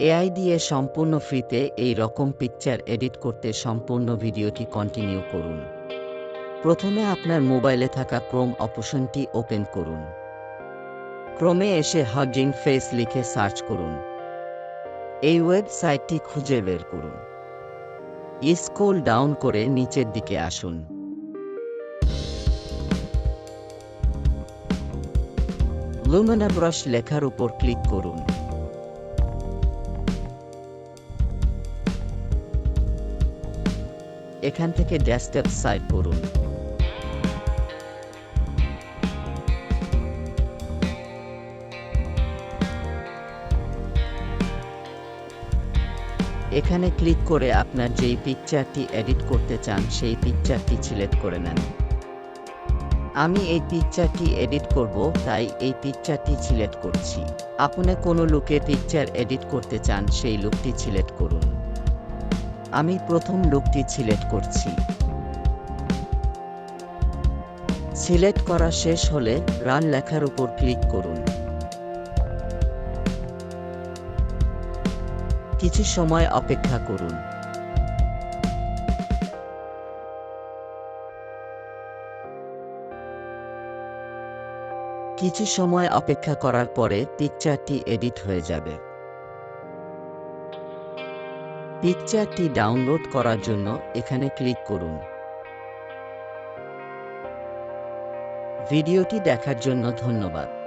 AI দিয়ে সম্পূর্ণ ফ্রিতে এই রকম পিকচার এডিট করতে সম্পূর্ণ ভিডিওটি কন্টিনিউ করুন। প্রথমে আপনার মোবাইলে থাকা ক্রোম অপশনটি ওপেন করুন। ক্রোমে এসে হাগিং ফেস লিখে সার্চ করুন। এই ওয়েবসাইটটি খুঁজে বের করুন। স্ক্রল ডাউন করে নিচের দিকে আসুন। লুমিনা ব্রাশ লেখার উপর ক্লিক করুন। এখান থেকে ডেস্কটপ সাইড করুন। এখানে ক্লিক করে আপনার যেই পিকচারটি এডিট করতে চান সেই পিকচারটি সিলেক্ট করে নেন। আমি এই পিকচারটি এডিট করব, তাই এই পিকচারটি সিলেক্ট করছি। আপনি কোনো লুকে পিকচার এডিট করতে চান সেই লুকটি সিলেক্ট করুন। আমি প্রথম লুকটি সিলেক্ট করছি। সিলেক্ট করা শেষ হলে রান লেখার উপর ক্লিক করুন। কিছু সময় অপেক্ষা করুন। কিছু সময় অপেক্ষা করার পরে পিকচারটি এডিট হয়ে যাবে। পিকচারটি ডাউনলোড করার জন্য এখানে ক্লিক করুন। ভিডিওটি দেখার জন্য ধন্যবাদ।